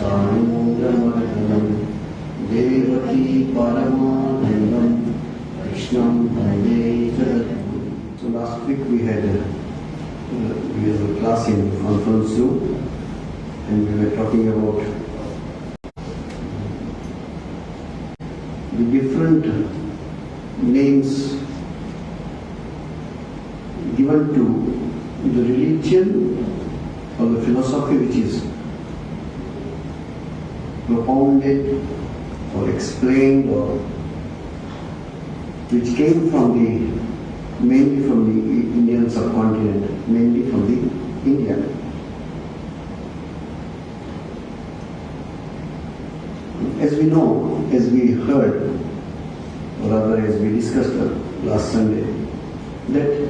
Samudramardanam Devaki Paramanandam Krishnam Bhande Jagat. So last week we had a class in conference room and we were talking about the different names given to the religion or the philosophy which is propounded or explained or which came mainly from the Indian subcontinent, mainly from the India. As we know, as we heard, or rather as we discussed last Sunday, that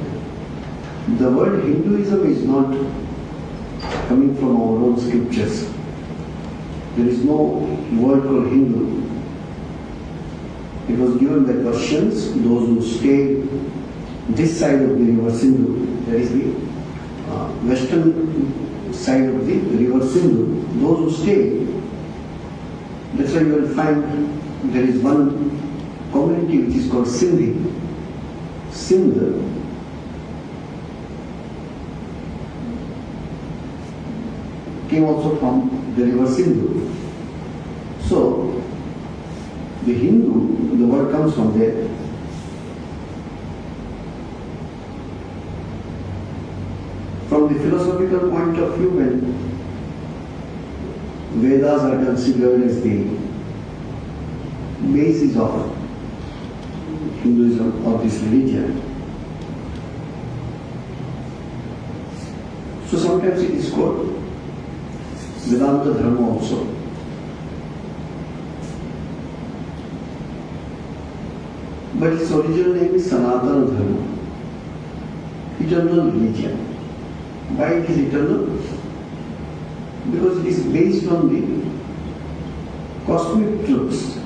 the word Hinduism is not coming from our own scriptures. There is no word called Hindu. It was given by Persians, those who stayed this side of the river Sindhu, that is the western side of the river Sindhu, those who stayed. That's why you will find there is one community which is called Sindhi. Sindh came also from the river Sindhu. So, the Hindu, the word comes from there. From the philosophical point of view, when Vedas are considered as the basis of Hinduism or this religion. So sometimes it is called Vedanta Dharma also. But its original name is Sanatana Dharma, eternal religion. Why it is eternal? Because it is based on the cosmic truths.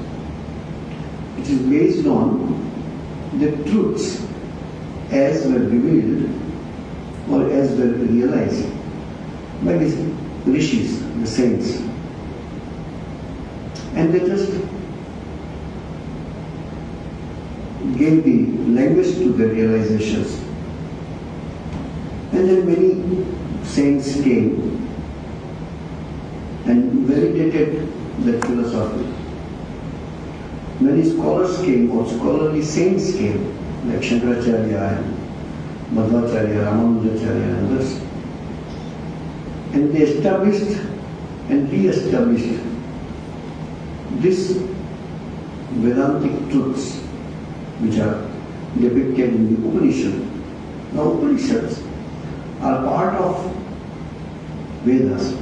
It is based on the truths as were revealed or as were realized by the rishis, the saints. And they just gave the language to their realizations. And then many saints came and validated that philosophy. Many scholars came, or scholarly saints came, like Shankaracharya and Madhvacharya, Ramanujacharya and others. And they established and re-established these Vedantic truths which are depicted in the Upanishad. Now Upanishads are part of Vedas.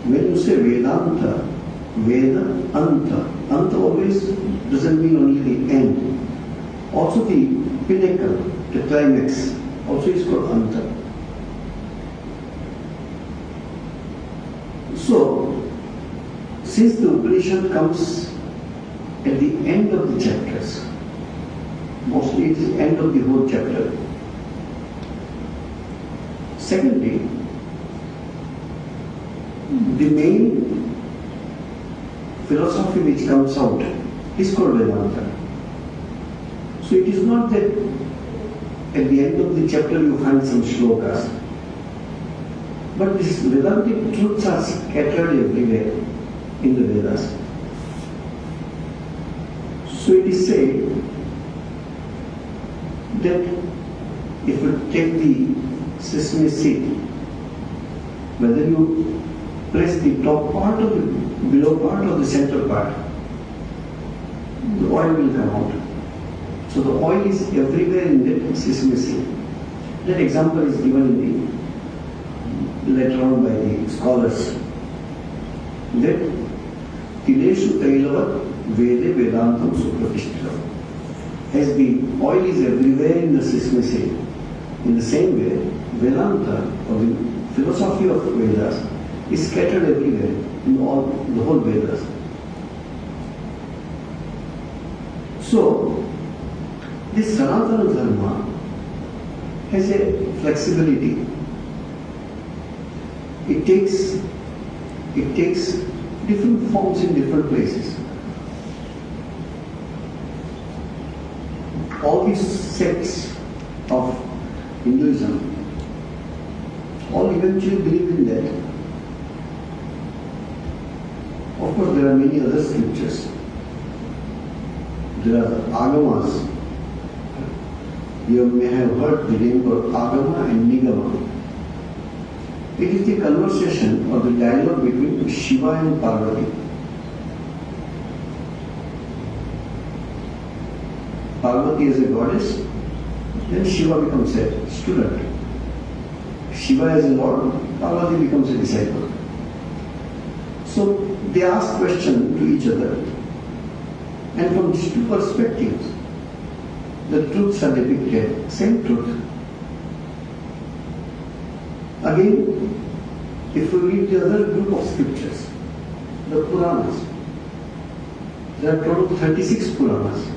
When you say Vedanta, Veda, Anta. Anta always doesn't mean only the end. Also the pinnacle, the climax, also is called Anta. So, since the Upanishad comes at the end of the chapters, mostly it is the end of the whole chapter. Secondly, the main philosophy which comes out is called Vedanta. So it is not that at the end of the chapter you find some shlokas, but these Vedantic truths are scattered everywhere in the Vedas. So it is said that if you take the sesame seed, whether you press the top part or the below part or the center part, the oil will come out. So the oil is everywhere in that sesame seed. That example is given in the later on by the scholars. That Tileshu Tailavat Vede Vedantam Supratishthitam. As the oil is everywhere in the sesame seed, in the same way, Vedanta or the philosophy of Vedas is scattered everywhere in the whole Vedas. So, this Sanatana Dharma has a flexibility. It takes it takes different forms in different places. All these sects of Hinduism all eventually believe in that. Of course, there are many other scriptures. There are agamas. You may have heard the name called agama and nigama. It is the conversation or the dialogue between Shiva and Parvati. Parvati is a goddess, then Shiva becomes a student. Shiva as a lord, Parvati becomes a disciple. So they ask questions to each other, and from these two perspectives, the truths are depicted, same truth. Again, if we read the other group of scriptures, the Puranas, there are total 36 Puranas.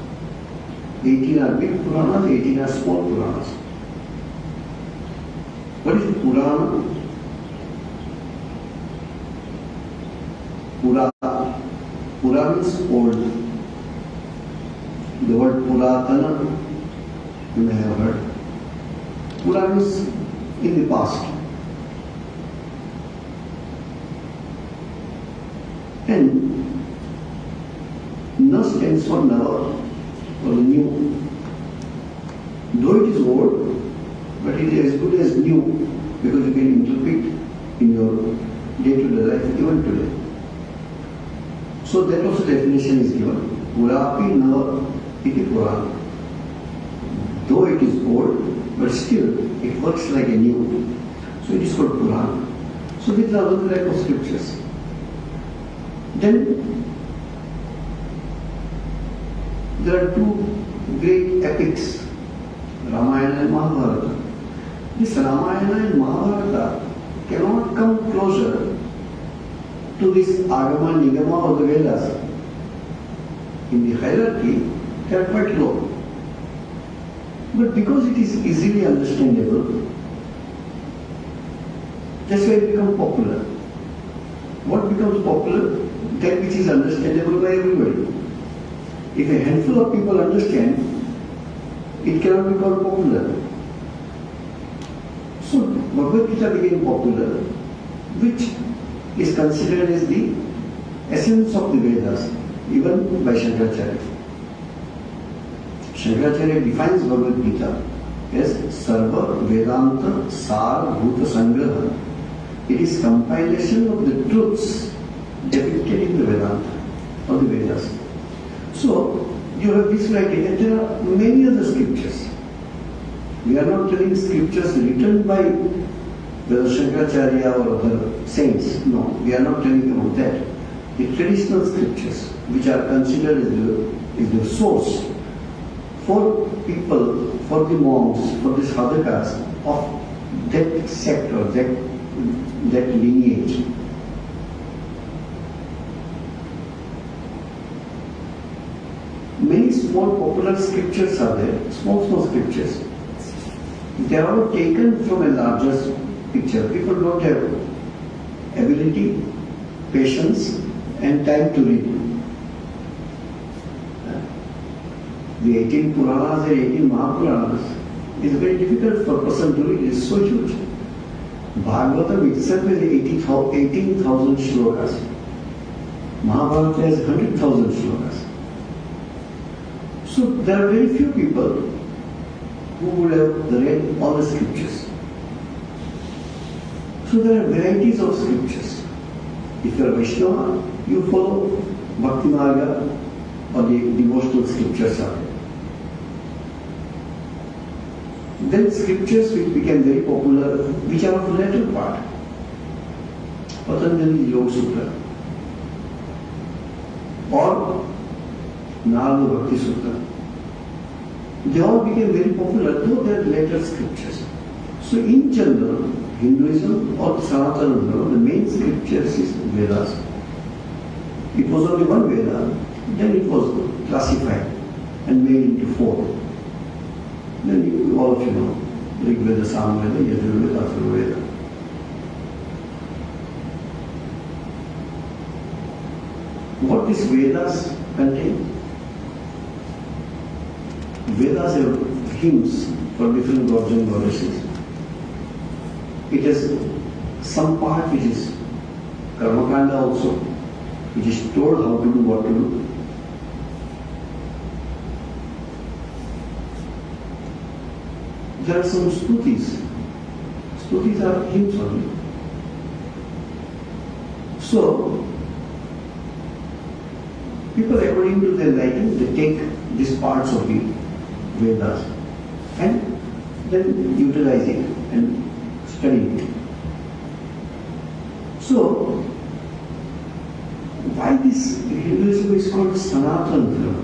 18 are big Puranas, 18 are small Puranas. What is Purana? Pura means old. The word Puratana, you may have heard. Pura means in the past. And Na stands for Nava, or the new. Though it is old, but it is as good as new, because you can interpret in your day-to-day life even today. So that also definition is given. Purapi Nava iti Purana. Though it is old, but still it works like a new. So it is called Purana. So these are other type of scriptures. Then there are two great epics, Ramayana and Mahabharata. This Ramayana and Mahabharata cannot come closer to this Agama, Nigama or the Vedas. In the hierarchy, they are quite low. But because it is easily understandable, that's why it becomes popular. What becomes popular? That which is understandable by everybody. If a handful of people understand, it cannot be called popular. So Bhagavad Gita became popular, which is considered as the essence of the Vedas, even by Shankaracharya. Shankaracharya defines Bhagavad Gita as Sarva Vedanta Sar Bhuta Sangraha. It is compilation of the truths depicted in the Vedanta or the Vedas. So you have this writing, and there are many other scriptures. We are not telling scriptures written by whether Shankaracharya or other saints. No, we are not telling about that. The traditional scriptures, which are considered as the source for people, for the monks, for the sadhakas of that sect or that lineage. Many small popular scriptures are there, small scriptures. They are all taken from a larger picture. People don't have ability, patience and time to read. The 18 Puranas and 18 Mahapuranas is very difficult for a person to read. It is so huge. Bhagavatam itself is 18,000 shlokas. Mahabharata has 100,000 shlokas. So there are very few people who would have read all the scriptures. So there are varieties of scriptures. If you are Vaishnava, you follow Bhakti Marga or the devotional scriptures are there. Then scriptures which became very popular, which are of the latter part. Patanjali Yoga Sutra or Narada Bhakti Sutra. They all became very popular, though they are later scriptures. So in general, Hinduism or Sanatana, the main scriptures is Vedas. It was only one Veda, then it was classified and made into four. Then all of you know, Rig Veda, Samveda, Yajurveda, Atharvaveda. What these Vedas contain? Vedas have hymns for different gods and goddesses. It has some part which is Karmakanda also, which is told how to do what to do. There are some stutis. Stutis are hymns only. So, people according to their liking, they take these parts of the Vedas and then utilize it and study it. So, why this Hinduism is called Sanatana Dharma?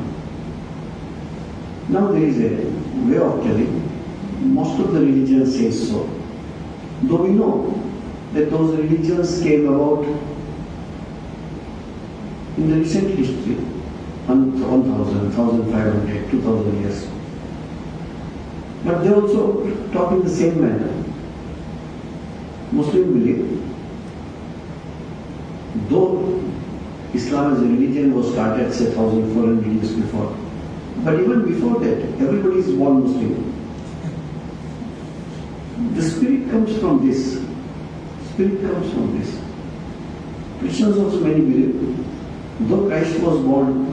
Now there is a way of telling. Most of the religions say so. Though we know that those religions came about in the recent history, 1,000, 1,500, 2,000 years. But they also talk in the same manner. Muslim belief, though Islam as a religion was started say 1,400 years before, but even before that, everybody is born Muslim. The spirit comes from this. Spirit comes from this. Christians also many believe, though Christ was born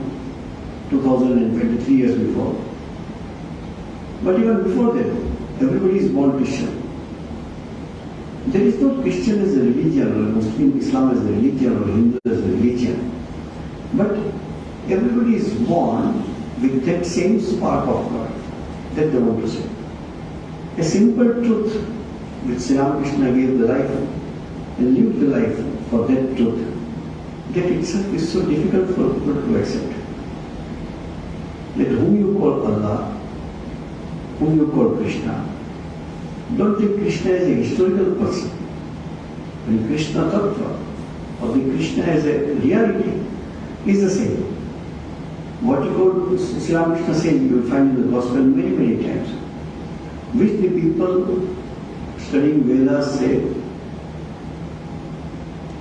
2023 years before, but even before that, everybody is born Christian. There is no Christian as a religion, or Muslim Islam as a religion, or Hindu as a religion. But everybody is born with that same spark of God that they want to say. A simple truth which Sri Ramakrishna gave the life and lived the life for that truth, that itself is so difficult for people to accept. That whom you call Allah, whom you call Krishna, don't think Krishna as a historical person. When Krishna Tattva or the Krishna as a reality is the same. What you call Sri Ramakrishna saying, you will find in the Gospel many, many times, which the people studying Vedas say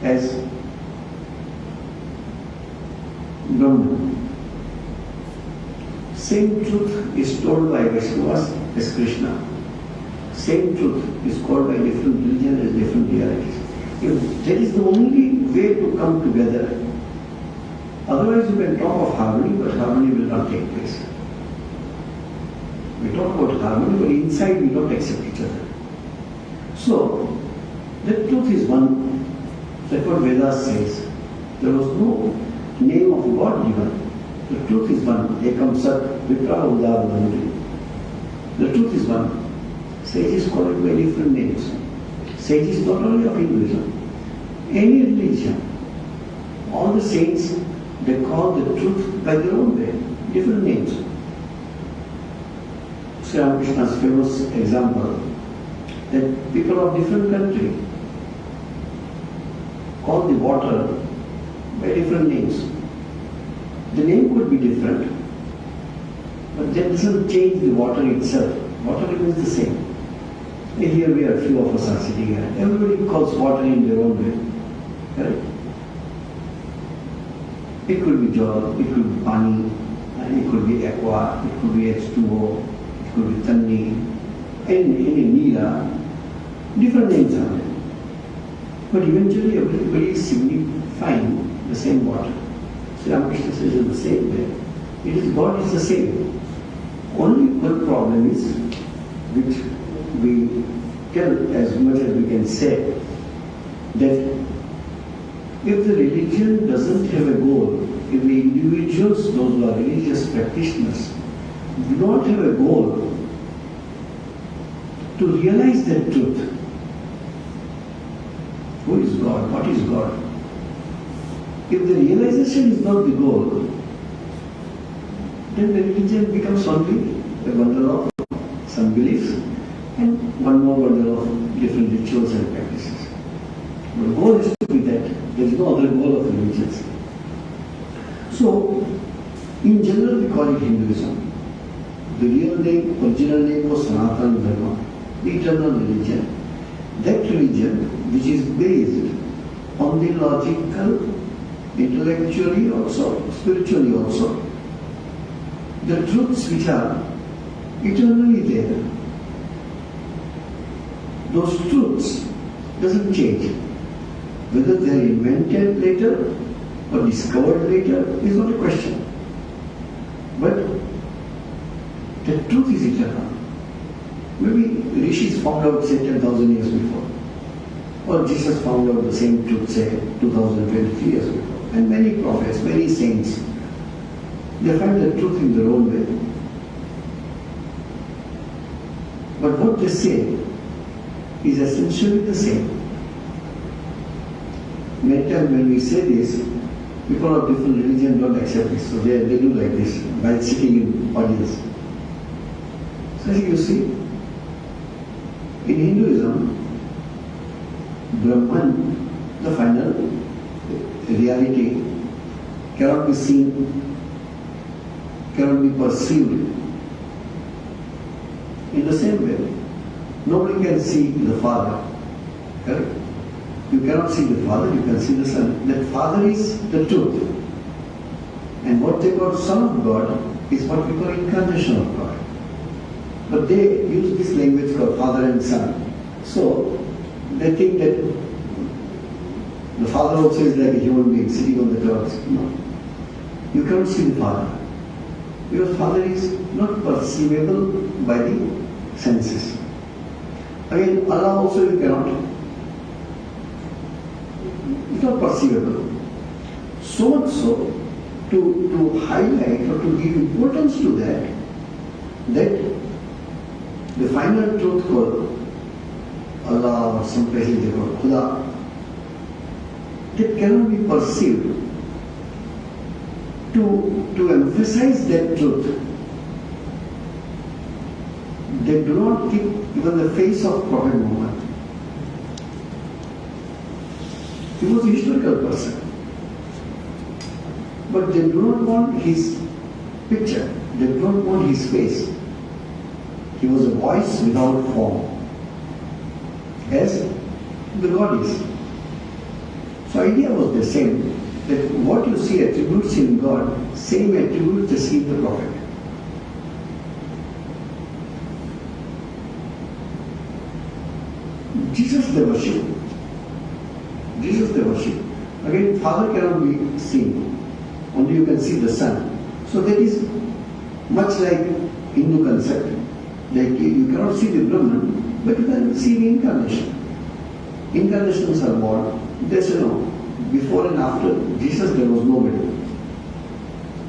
as Brahman. Same truth is told by Vaishnavas as Krishna. Same truth is called by different religions as different realities. If that is the only way to come together. Otherwise you can talk of harmony, but harmony will not take place. We talk about harmony, but inside we don't accept each other. So, the truth is one. That's what Vedas says. There was no name of God given. The truth is one. Ekam Sat Vipra Udavadhanti. The truth is one. Sages call it by different names. Sages not only of Hinduism, any religion, all the saints, they call the truth by their own way, different names. Sri Ramakrishna's famous example, that people of different country call the water by different names. The name could be different, but that doesn't change the water itself. Water remains the same. Here we are, few of us are sitting here. Everybody calls water in their own way. Correct? It could be jal, it could be pani, it could be aqua, it could be H2O, it could be tanni, any nila. Different names are there. But eventually everybody is signifying the same water. Sri Ramakrishna says in the same way. It is God is the same. Only one problem is, which we tell as much as we can say, that if the religion doesn't have a goal, if the individuals, those who are religious practitioners, do not have a goal to realize that truth, who is God, what is God? If the realization is not the goal, then the religion becomes only a bundle of some beliefs and one more bundle of different rituals and practices. But the goal is to be that. There is no other goal of religions. So, in general we call it Hinduism. The real name, original name was Sanatana Dharma, the eternal religion. That religion which is based on the logical intellectually also, spiritually also. The truths which are eternally there, those truths doesn't change. Whether they are invented later or discovered later is not a question. But the truth is eternal. Maybe Rishis found out, say, 10,000 years before. Or Jesus found out the same truth, say, 2023 years before. And many prophets, many saints, they find the truth in their own way. But what they say is essentially the same. Many times when we say this, people of different religion don't accept this. So they do like this while sitting in audience. So you see, in Hinduism, Brahman, the final reality, cannot be seen, cannot be perceived. In the same way, nobody can see the Father. Correct? You cannot see the Father, you can see the Son. That Father is the truth. And what they call Son of God is what we call incarnation of God. But they use this language called Father and Son. So they think that the Father also is like a human being sitting on the clouds. No. You cannot see the Father. Because Father is not perceivable by the senses. Again, Allah also you cannot. It's not perceivable. So much so, to highlight or to give importance to that the final truth called Allah or some places they call Khuda, that cannot be perceived. To emphasize that truth, they do not keep even the face of Prophet Muhammad. He was a historical person. But they do not want his picture. They do not want his face. He was a voice without form, as the God is. So idea was the same, that what you see attributes in God, same attributes they see in the Prophet. Jesus they worship. Jesus they worship. Again, Father cannot be seen. Only you can see the Son. So that is much like Hindu concept. Like you cannot see the Brahman, but you can see the incarnation. Incarnations are born. There's before and after Jesus there was nobody.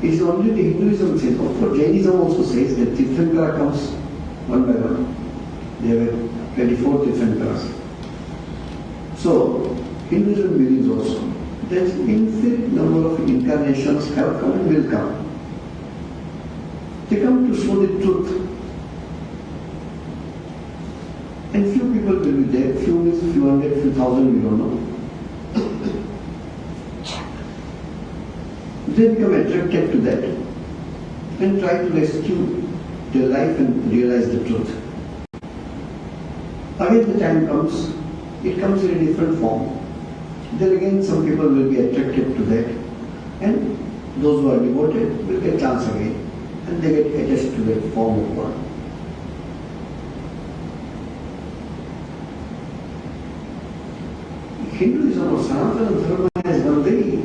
It is only the Hinduism says, of course Jainism also says that Tirthankara comes one by one. There were 24 Tirthankaras. So Hinduism believes also that infinite number of incarnations have come and will come. They come to show the truth. And few people will be there, few means few hundred, few thousand, we don't know. They become attracted to that and try to rescue their life and realize the truth. Again the time comes, it comes in a different form. Then again some people will be attracted to that, and those who are devoted will get chance again, and they get attached to that form of God. Hinduism or Sanatana Dharma has one very,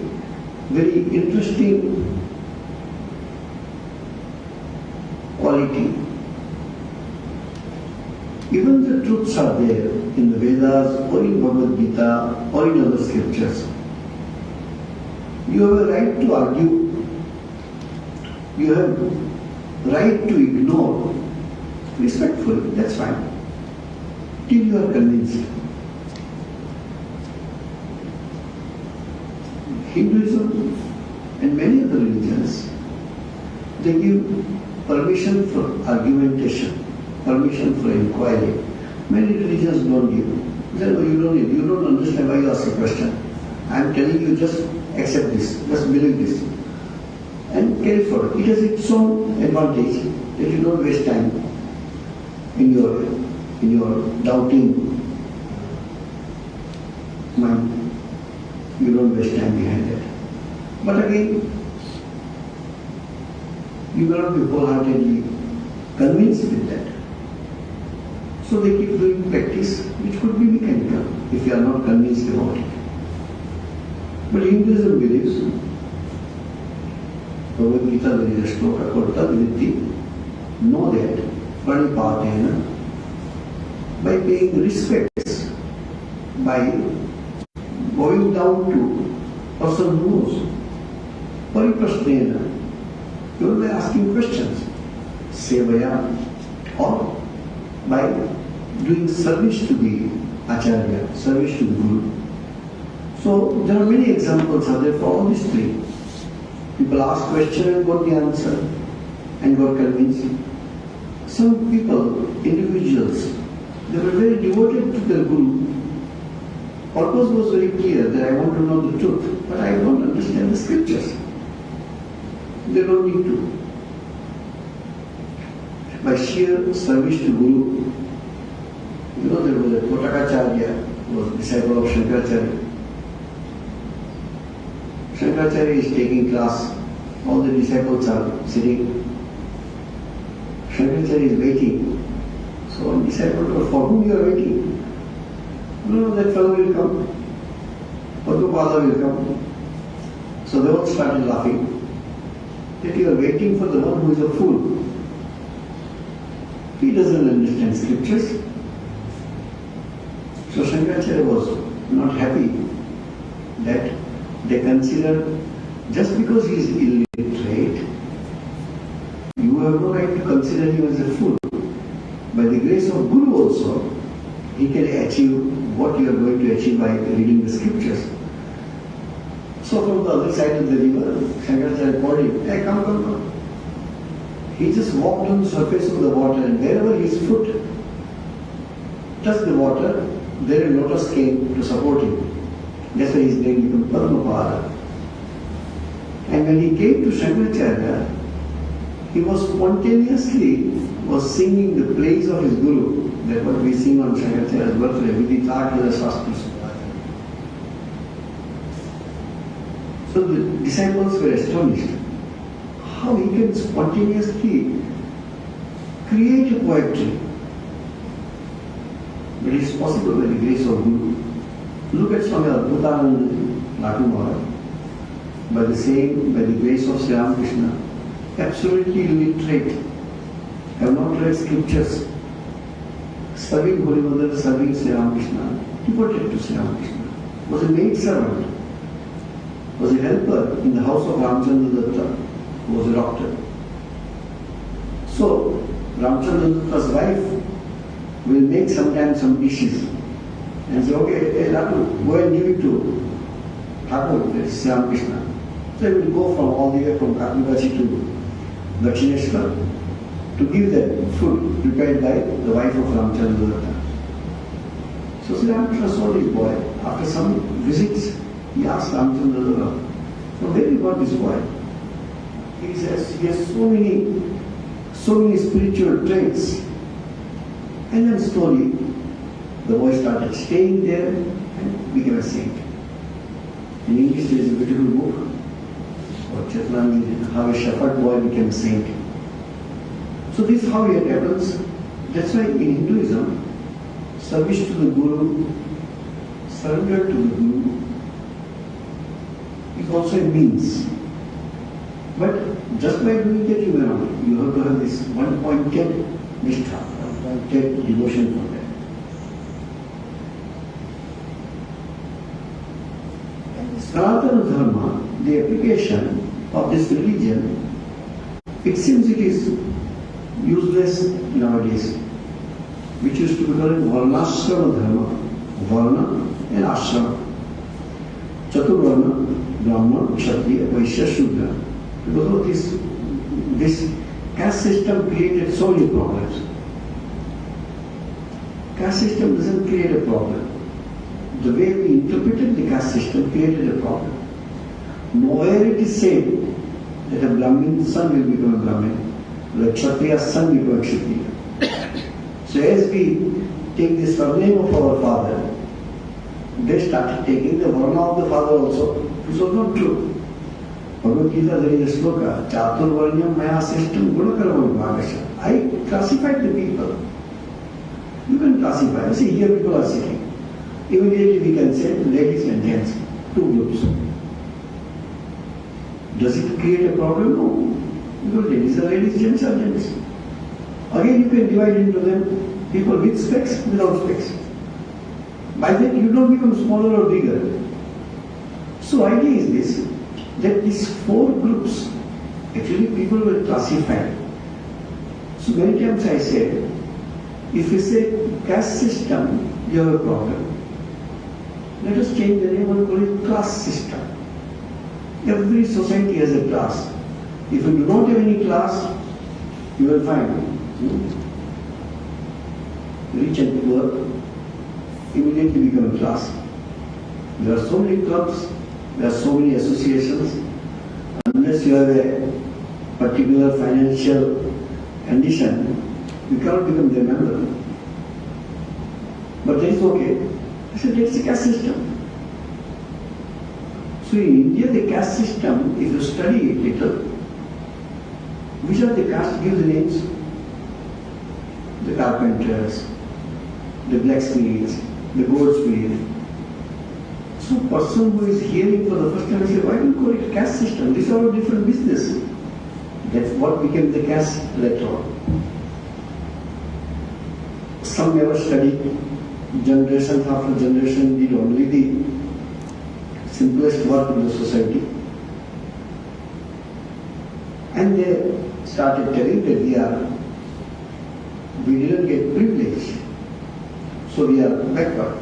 very interesting quality. Even the truths are there in the Vedas or in Bhagavad Gita or in other scriptures. You have a right to argue. You have right to ignore respectfully, that's fine, till you are convinced. Hinduism and many other religions, they give permission for argumentation, permission for inquiry. Many religions don't give. They say, no, you don't need, you don't understand why you ask a question. I am telling you, just accept this, just believe this, and carry forward. It has its own advantage that you don't waste time in your doubting mind. You don't waste time behind that. But again, you cannot be wholeheartedly convinced with that. So they keep doing practice which could be mechanical if you are not convinced about it. But Hinduism believes, Bhagavad Gita there is a shloka called Tad Viddhi, know that, pranipatena, by paying respects, by going down to person who knows, pariprashnena, even by asking questions, sevaya, or by doing service to the acharya, service to the guru. So there are many examples are there for all these three. People ask question and got the answer and got convinced. Some people, individuals, they were very devoted to their guru. Purpose was very clear that I want to know the truth, but I don't understand the scriptures. They don't need to. By sheer service to guru, you know, there was a Kotakacharya, who was a disciple of Shankaracharya. Shankaracharya is taking class, all the disciples are sitting. Shankaracharya is waiting. So one disciple told, for whom you are waiting? No, that fellow will come. Padmapada will come. So they all started laughing. That you are waiting for the one who is a fool. He doesn't understand scriptures. So Shankaracharya was not happy that they consider just because he is illiterate, you have no right to consider him as a fool. By the grace of Guru also, he can achieve what you are going to achieve by reading the scriptures. So from the other side of the river, Shankaracharya called him, hey, come. He just walked on the surface of the water, and wherever his foot touched the water, there a lotus came to support him. That's why his name became Padmapada. And when he came to Shankaracharya, he was spontaneously singing the praise of his guru. That's what we sing on Shankaracharya's birthday, Viditaki Shastras. So the disciples were astonished how he can spontaneously create a poetry. But it is possible by the grace of Guru. Look at Swami Samachittananda Latu Maharaj. By the grace of Sri Ramakrishna, absolutely illiterate, have not read scriptures, serving Holy Mother, serving Sri Ramakrishna, devoted to Sri Ramakrishna, was a maid servant, was a helper in the house of Ramchandra Datta, who was a doctor. So, Ramchandra Datta's wife will make sometimes some dishes and say, okay, hey, Latu, go and give it to Thakur, that is Sri Ramakrishna. So he will go from all the way from Katmikachi to Dakshineshwar to give that food prepared by the wife of Ramchandra Datta. So Sri Ramakrishna saw his boy. After some visits, he asked Ramchandra Datta, from where you got this boy? He says, he has so many spiritual traits. And then slowly, the boy started staying there and became a saint. In English, there is a beautiful book, or Chetanand, how a shepherd boy became a saint. So this is how it happens. That's why in Hinduism, service to the Guru, surrender to the Guru, is also a means. But just by doing that, you have to have this one-pointed nishtha, one-pointed devotion for that. And Sanatana Dharma, the application of this religion, it seems it is useless nowadays, which used to be called Varnashrama Dharma, Varna and Ashrama. Chaturvarna, Brahma, Kshatriya, Vaishya, Shudra. Because of this caste system created so many problems. Caste system doesn't create a problem. The way we interpreted the caste system created a problem. Nowhere it is said that a Brahmin son will become a Brahmin, or a Kshatriya son will become a Kshatriya. So as we take the surname of our father, they started taking the varna of the father also. This was not true. Bhagavad Gita, there is a sloka, Chaturvarnyam Maya Seshtam Gunakarma Vibhagasha. I classified the people. You can classify. See, here people are sitting. Immediately we can say ladies and gents, two groups. Does it create a problem? No. Because ladies are ladies, gents are gents. Again, you can divide into them people with specs, without specs. By that, you don't become smaller or bigger. So, idea is this, that these four groups, actually people were classified. So, many times I said, if you say caste system, you have a problem. Let us change the name and call it class system. Every society has a class. If you do not have any class, you will find rich and poor immediately become a class. There are so many clubs, there are so many associations. Unless you have a particular financial condition, you cannot become their member. But that is okay. I said, that's the caste system. So in India, the caste system, if you study it little, which are the castes? Give the names. The carpenters, the blacksmiths, the goldsmiths. So person who is hearing for the first time say, why do you call it caste system? These are all different business. That's what became the caste later on. Some never studied. Generation after generation did only the simplest work in the society. And they started telling that we didn't get privilege, so we are backward.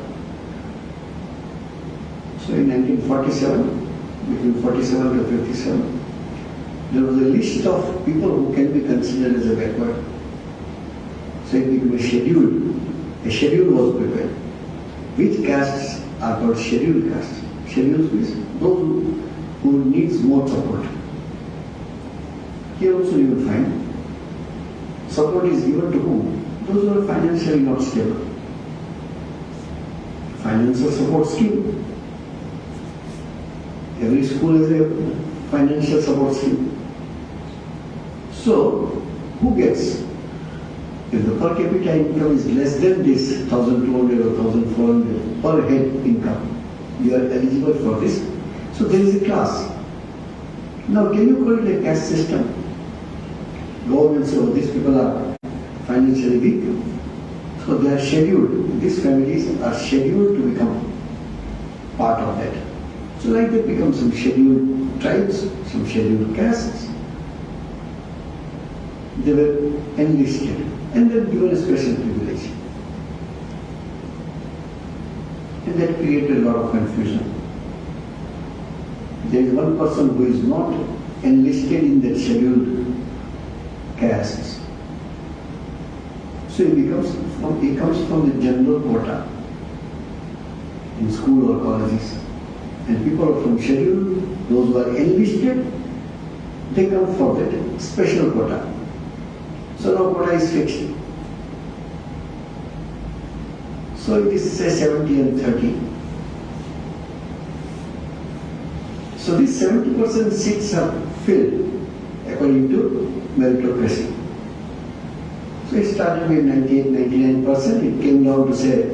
So in 1947, between 47 to 57, there was a list of people who can be considered as a backward. So it became a schedule. A schedule was prepared. Which castes are called scheduled castes? Schedules means those who needs more support. Here also you will find support is given to whom? Those who are financially not stable. Financial support scheme. Every school has a financial support scheme. So, who gets? If the per capita income is less than this 1,200 or 1,400 per head income, you are eligible for this. So there is a class. Now can you call it a caste system? Government says, oh, these people are financially weak, so they are scheduled. These families are scheduled to become part of that. So like that become some scheduled tribes, some scheduled castes. They were enlisted and then given a special privilege. And that created a lot of confusion. There is one person who is not enlisted in that scheduled castes. So he comes from the general quota in school or colleges. And people from scheduled, those who are enlisted, they come for that special quota. So now quota is fixed. So it is say 70 and 30. So these 70% seats are filled according to meritocracy. So it started with 98, 99%, it came down to say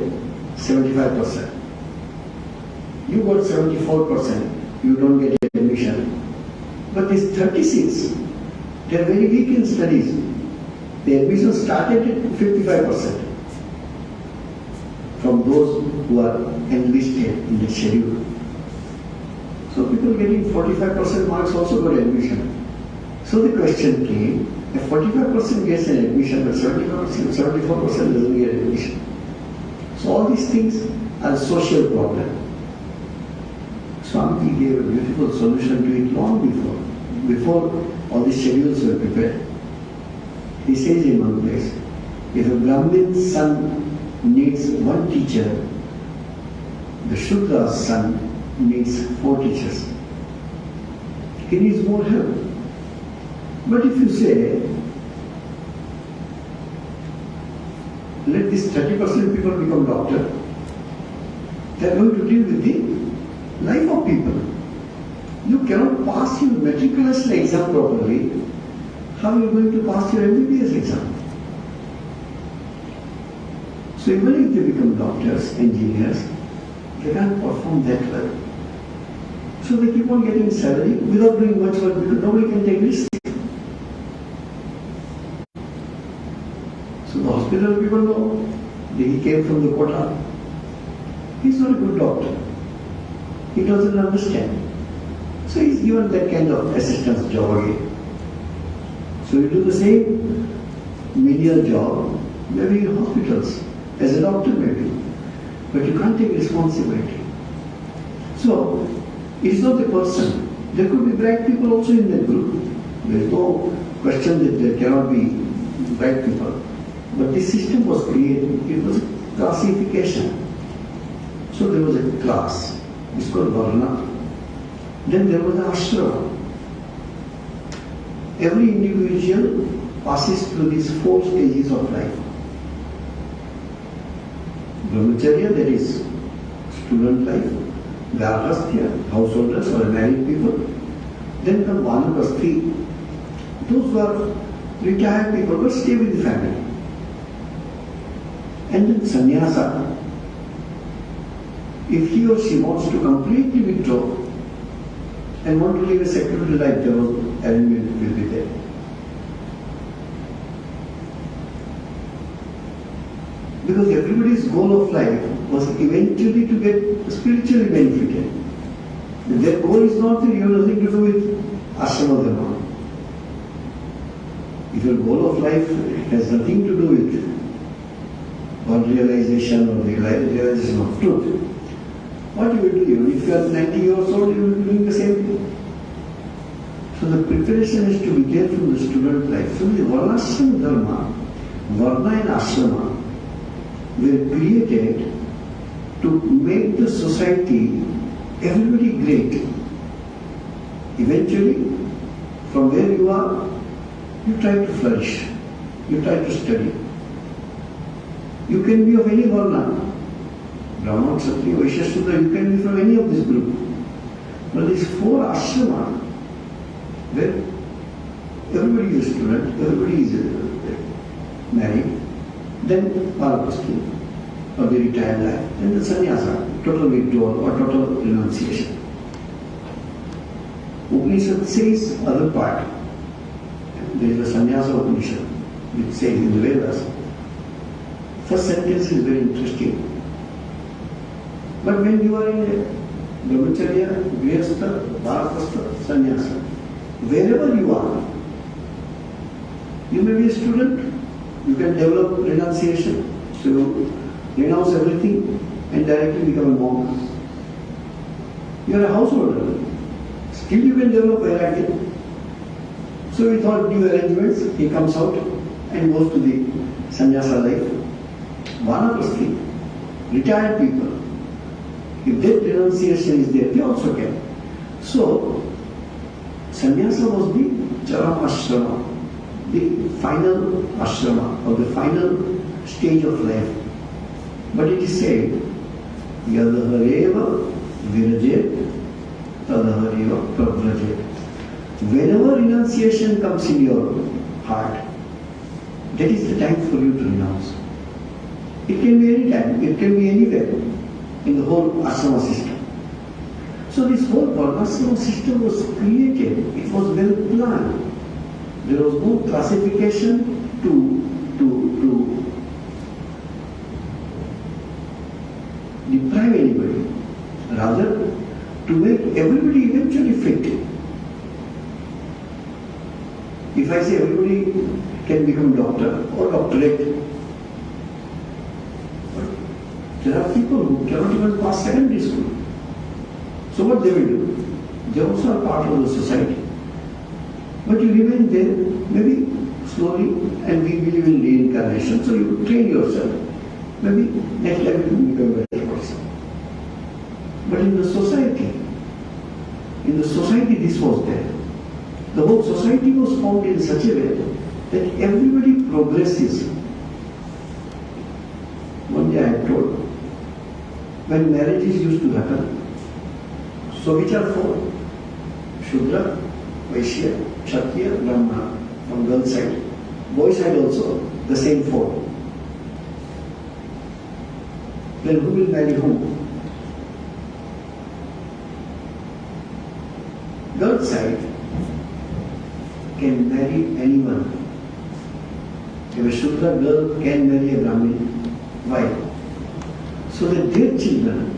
75%. You got 74%, you don't get admission. But these 30 seats, they are very weak in studies. The admission started at 55% from those who are enlisted in the schedule. So people getting 45% marks also got admission. So the question came, if 45% gets an admission but 74% doesn't get admission. So all these things are social problems. Swami gave a beautiful solution to it long before all the schedules were prepared. He says in one place, if a Brahmin's son needs one teacher, the Shudra's son needs 4 teachers. He needs more help. But if you say, let this 30% people become doctor, they are going to deal with the life of people. You cannot pass your matriculation exam properly. How are you going to pass your MBBS exam? So even if they become doctors, engineers, they can't perform that well. So they keep on getting salary without doing much work because nobody can take risks. So the hospital people know that he came from the quota. He's not a good doctor. He doesn't understand. So he's given that kind of assistance job again. So you do the same menial job, maybe in hospitals, as a doctor maybe. But you can't take responsibility. So it's not the person. There could be bright people also in that group. There is no question that there cannot be bright people. But this system was created. It was a classification. So there was a class. It's called Varna. Then there was an ashrama. Every individual passes through these 4 stages of life. Brahmacharya, that is student life. Garhasthya, householders or married people. Then come Vanapasthi. Those who are retired people but stay with the family. And then sannyasa. If he or she wants to completely withdraw and want to live a secular life, the arrangement will be there. Because everybody's goal of life was eventually to get spiritually benefited. Their goal is not that you have nothing to do with ashrama dharma. If your goal of life has nothing to do with God realization or realization of truth, what you will do? Even if you are 90 years old, you will be doing the same thing. So the preparation is to be there from the student life. So the Varnashrama Dharma, Varna and Ashrama, were created to make the society, everybody great. Eventually, from where you are, you try to flourish. You try to study. You can be of any Varna. Brahman, Kshatriya, Vaishya, Shudra, you can be from any of this group. But these 4 ashrama, where everybody is a student, everybody is married, then Vanapasthi, or the retired life, then the sannyasa, total withdrawal or total renunciation. Upanishad says other part. There is a sannyasa Upanishad, which says in the Vedas. First sentence is very interesting. But when you are in a brahmacharya, grihastha, vanapastha, sannyasa, wherever you are, you may be a student, you can develop renunciation. So you renounce everything and directly become a monk. You are a householder, still you can develop vairagya. So without new arrangements, he comes out and goes to the sannyasa life. Vanapasthi, retired people, if that renunciation is there, they also can. So, sannyasa was the charam ashrama, the final ashrama or the final stage of life. But it is said, yadahareva virajet tadahareva pravrajet. Whenever renunciation comes in your heart, that is the time for you to renounce. It can be any time, it can be anywhere in the whole ashrama system. So this whole varnashrama system was created, it was well planned. There was no classification to deprive anybody, rather to make everybody eventually fit. If I say everybody can become doctor or doctorate, there are people who cannot even pass secondary school. So what they will do? They also are part of the society. But you remain there, maybe slowly, and we believe in reincarnation, so you train yourself. Maybe next life you will become a better person. But in the society this was there. The whole society was formed in such a way that everybody progresses. One day I am told, when marriages used to happen, so which are 4? Shudra, Vaishya, Kshatriya, Brahmana from girl side. Boy side also, the same four. Then who will marry whom? Girl side can marry anyone. If a Shudra girl can marry a Brahmin, why? So that their children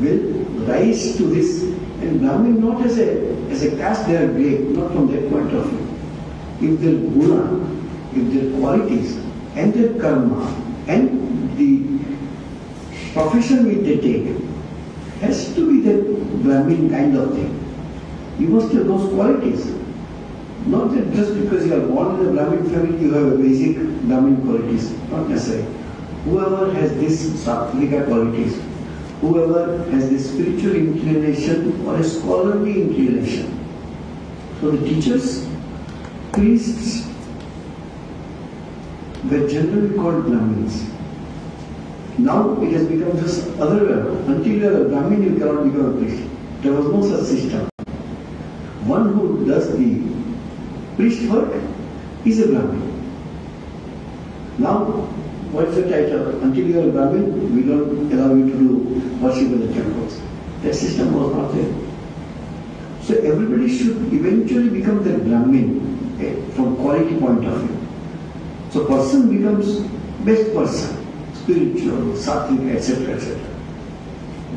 will rise to this, and Brahmin not as a caste they are great, not from that point of view. If their guna, if their qualities and their karma and the profession which they take has to be that Brahmin kind of thing. You must have those qualities. Not that just because you are born in a Brahmin family you have a basic Brahmin qualities. Not necessary. Whoever has this sattvika qualities, whoever has this spiritual inclination or a scholarly inclination. So the teachers, priests were generally called Brahmins. Now it has become just other way. Until you are a Brahmin you cannot become a priest. There was no such system. One who does the priest work is a Brahmin. Now, what is the title? Until you are a Brahmin, we don't allow you to do worship in the temples. That system was not there. So everybody should eventually become the Brahmin from quality point of view. So person becomes best person, spiritual, sattvic, etc., etc.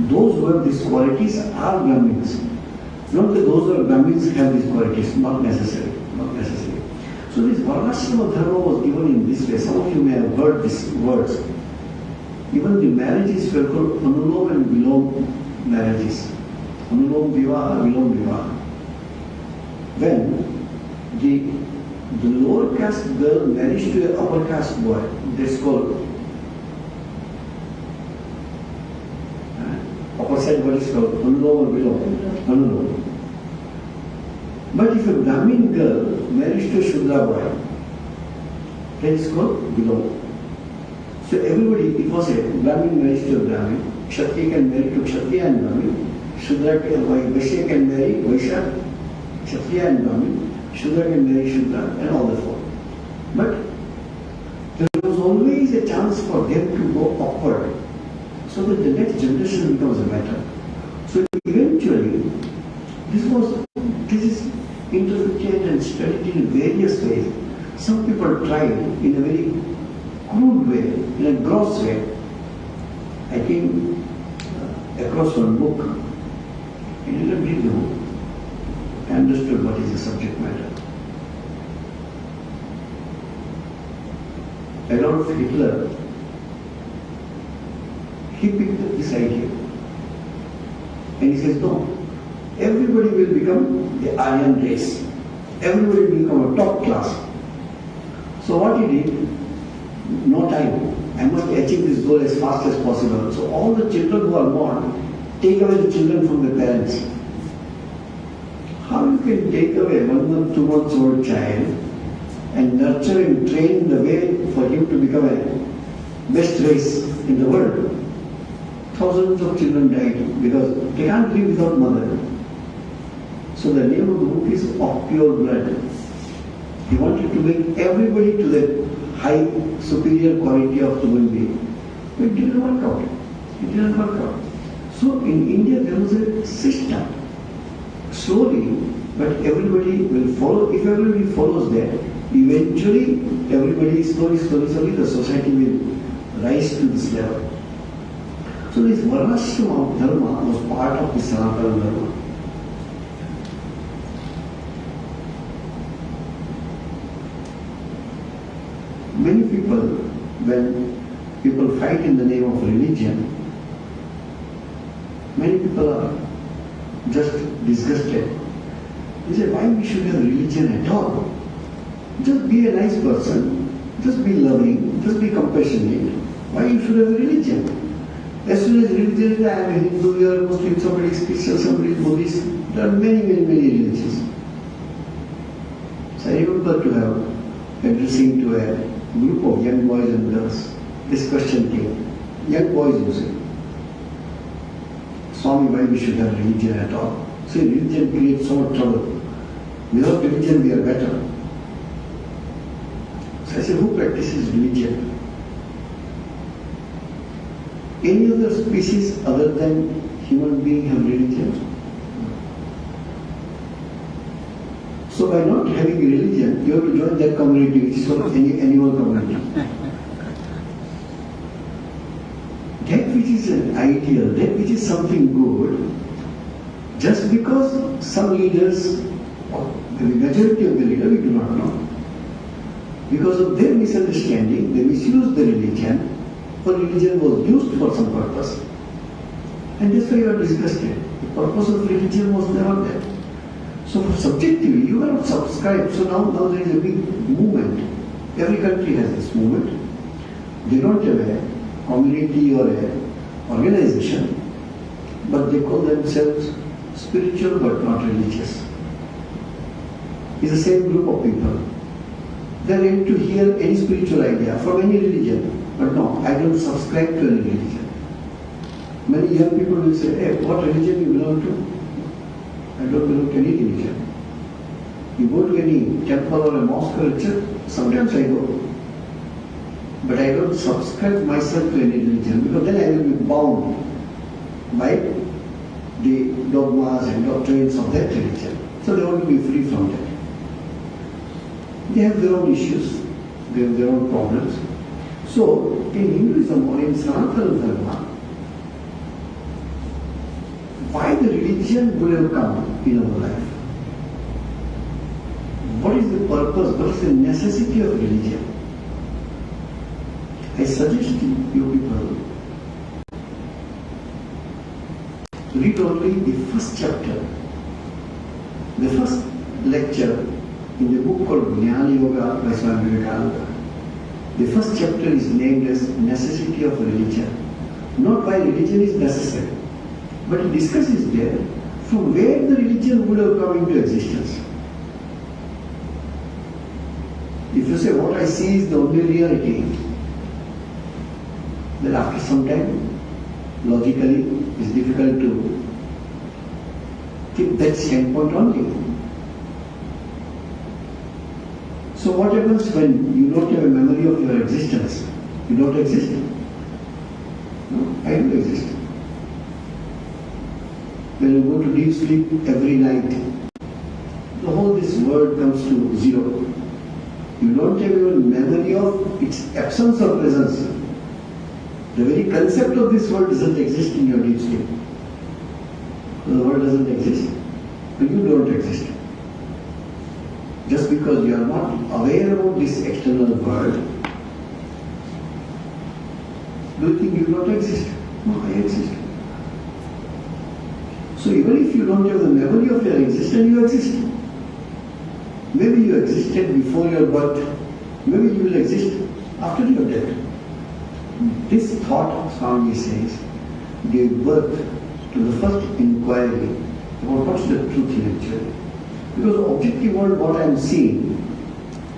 Those who have these qualities are Brahmins. Not that those who are Brahmins have these qualities, not necessary. Not necessary. So this Varnashrama Dharma was given in this way. Some of you may have heard these words. Even the marriages were called Anulom and Vilom marriages. Anulom Vivaha, Vilom Vivaha. When the lower caste girl marries to an upper caste boy, that's called upper side what is called Anulom or Vilom? Anulom. But if a Brahmin girl marries to a Shudra boy, that is called Vilom. So everybody, it was a Brahmin marries to a Brahmin, Kshatriya can marry to Kshatriya and Brahmin, Shudra can, Vaishya can marry Vaishya, Kshatriya and Brahmin, Shudra can marry Shudra and all the four. But there was always a chance for them to go upward, so that the next generation becomes better. So eventually, this is interpreted and studied in various ways. Some people tried in a very crude way, in a gross way. I came across one book. I didn't read the book. I understood what is the subject matter. Adolf Hitler, he picked up this idea. And he says, no, everybody will become the Aryan race. Everybody will become a top class. So what he did, no time. I must achieve this goal as fast as possible. So all the children who are born, take away the children from the parents. How you can take away 1 month, 2 months old child and nurture and train the way for him to become a best race in the world? Thousands of children died because they can't live without mother. So the name of the book is Of Pure Blood. He wanted to bring everybody to that high, superior quality of human being. But it didn't work out. It didn't work out. So in India there was a system. Slowly, but everybody will follow. If everybody follows that, eventually everybody slowly the society will rise to this level. So this Varnashrama Dharma was part of the Sanatana Dharma. Many people, when people fight in the name of religion, many people are just disgusted. They say, why we should have religion at all? Just be a nice person, just be loving, just be compassionate. Why you should have a religion? As soon as religion is, I am a Hindu, you are a Muslim, somebody is Christian, somebody is Buddhist. There are many religions. So I remember to have addressing to a group of young boys and girls. This question came. Young boys, you say, Swami, why we should have religion at all? So religion creates so much trouble. Without religion we are better. So I say, who practices religion? Any other species other than human being have religion? So by not having religion, you have to join that community, which is called any animal community. That which is an ideal, that which is something good, just because some leaders, or the majority of the leaders, we do not know, because of their misunderstanding, they misused the religion, or religion was used for some purpose. And that's why you are disgusted. The purpose of religion was never there. So for subjectively, you cannot subscribe. So now there is a big movement. Every country has this movement. They don't have a community or a organization, but they call themselves spiritual but not religious. It's the same group of people. They are ready to hear any spiritual idea from any religion. But no, I don't subscribe to any religion. Many young people will say, hey, what religion you belong to? I don't belong to any religion. You go to any temple or a mosque or a church, sometimes I go. But I don't subscribe myself to any religion, because then I will be bound by the dogmas and doctrines of that religion. So they want to be free from that. They have their own issues, they have their own problems. So in Hinduism or in Sanatana Dharma, why the religion would have come in our life? What is the purpose, what is the necessity of religion? I suggest to you people, read only the first chapter, the first lecture in the book called Jnana Yoga by Swami Vivekananda. The first chapter is named as Necessity of Religion. Not why religion is necessary, but it discusses there from where the religion would have come into existence. If you say what I see is the only reality, then after some time, logically, it's difficult to keep that standpoint only. So what happens when you don't have a memory of your existence? You don't exist. No, I do exist. When you go to deep sleep every night, the whole this world comes to zero. You don't have even memory of its absence or presence. The very concept of this world doesn't exist in your deep sleep. The world doesn't exist, but you don't exist. Just because you are not aware about this external world, do you think you don't exist? No, I exist. So even if you don't have the memory of your existence, you exist. Maybe you existed before your birth, maybe you will exist after your death. This thought, Swami says, gave birth to the first inquiry about what's the truth eventually. Because the objective world, what I am seeing,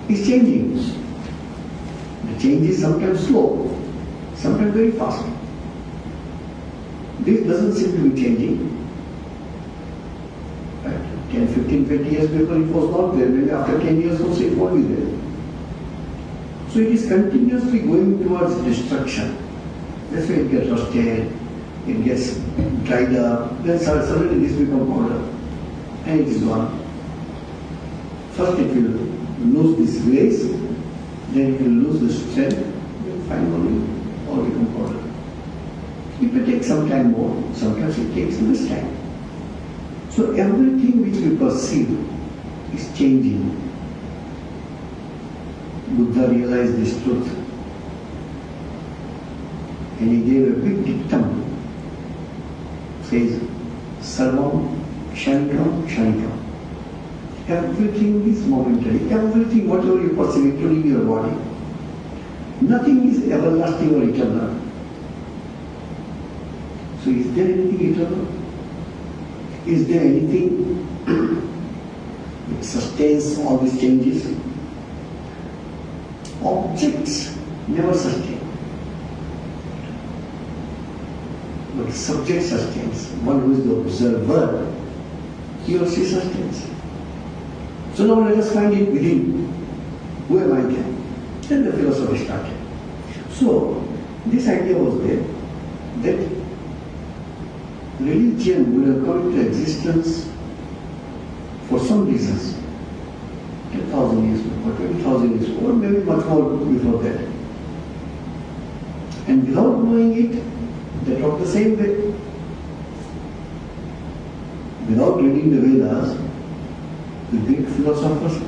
is changing. The change is sometimes slow, sometimes very fast. This doesn't seem to be changing. Right? 10, 15, 20 years before it was not there. Maybe after 10 years also it won't be there. So it is continuously going towards destruction. That's why it gets rusted, it gets dried up, then suddenly this becomes powder, and it is gone. First it will lose this grace, then it will lose the strength, then finally all become powder. It may take some time more, sometimes it takes less time. So everything which we perceive is changing. Buddha realized this truth, and he gave a big dictum. Says, Sarvam Kshanikam Kshanikam. Everything is momentary. Everything, whatever you perceive, including your body. Nothing is everlasting or eternal. So is there anything eternal? Is there anything that sustains all these changes? Objects never sustain. But subject sustains. One who is the observer he or she sustains. So now let us find it within. Who am I then? Then the philosophy started. So this idea was there that religion would have come into existence for some reasons. 10,000 years before, 20,000 years before, maybe much more before that. And without knowing it, they talk the same way. Without reading the Vedas, the Greek philosophers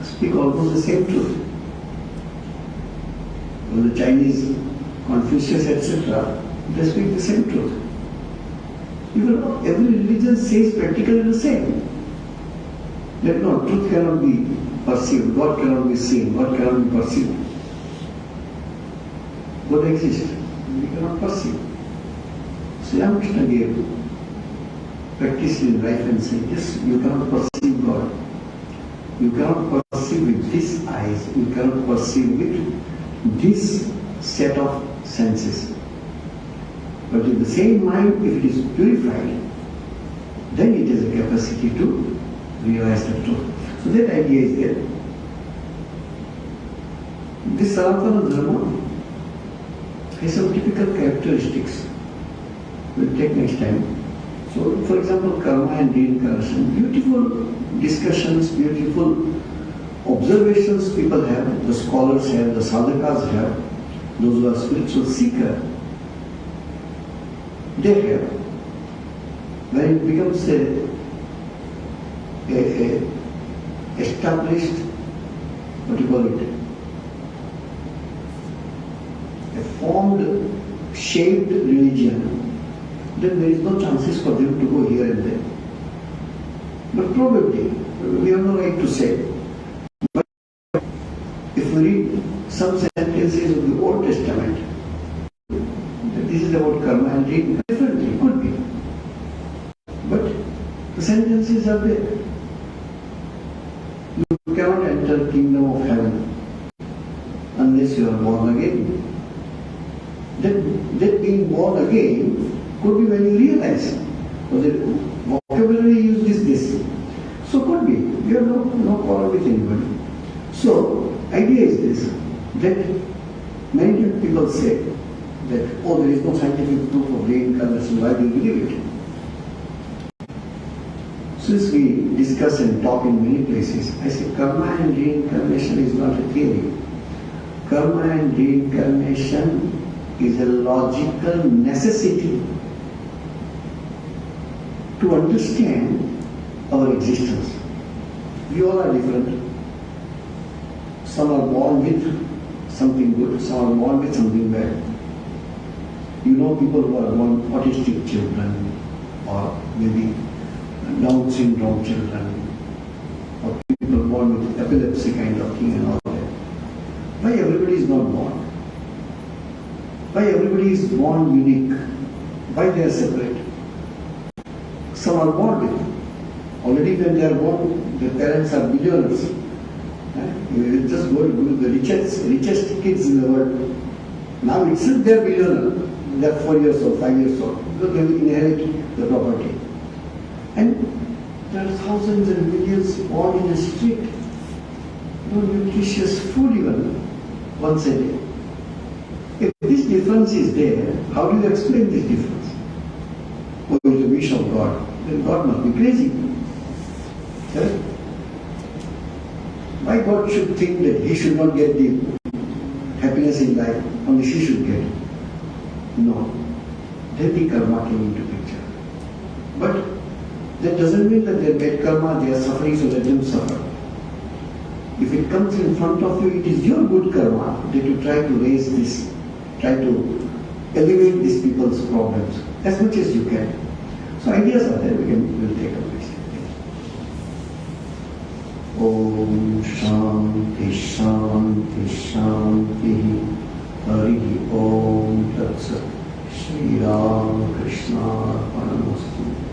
speak almost the same truth. Or the Chinese, Confucius, etc., they speak the same truth. Even every religion says practically the same. That no, truth cannot be perceived, God cannot be seen, God cannot be perceived. God exists, we cannot perceive. So Ramakrishna gave practice in life and said, yes, you cannot perceive God. You cannot perceive with these eyes, you cannot perceive with this set of senses. But in the same mind, if it is purified, then it has a capacity to realize the truth. So that idea is there. This Sanatana Dharma has some typical characteristics. We'll take next time. So, for example, karma and reincarnation, beautiful discussions, beautiful observations people have, the scholars have, the sadhakas have, those who are spiritual seekers, they have. When it becomes a established, what do you call it, a formed, shaped religion, then there is no chances for them to go here and there. But probably, we have no right to say. But if we read some sentences of the Old Testament, that this is about karma and reincarnation, differently, could be. But the sentences are there. You cannot enter the kingdom of heaven unless you are born again. That being born again could be when you realize. Because the vocabulary used is this. So could be. You have no quarrel with anybody. So, idea is this, that many people say that, oh, there is no scientific proof of reincarnation, why do you believe it? Since we discuss and talk in many places, I say karma and reincarnation is not a theory. Karma and reincarnation is a logical necessity to understand our existence. We all are different. Some are born with something good, some are born with something bad. You know people who are born autistic children, or maybe Down syndrome children, or people born with epilepsy kind of thing and all that. Why everybody is not born? Why everybody is born unique? Why they are separate? Some are born with. Already when they are born, their parents are billionaires. You just go to the richest kids in the world. Now itself they are billionaires. They are 4 years old, 5 years old. Because they will inherit the property. And there are thousands and millions born in the street. No nutritious food even, once a day. If this difference is there, how do you explain this difference? Oh, it's the wish of God. Then God must be crazy. Yes? Why God should think that he should not get the happiness in life, only she should get it? No. Then the karma came into picture. But that doesn't mean that they get karma, they are suffering, so let them suffer. If it comes in front of you, it is your good karma that you try to raise this, try to alleviate these people's problems as much as you can. So ideas are there, we'll take up next. Om Shanti Shanti Shanti Hari Om Tat Sat Sri Ramakrishna Arpanamastu.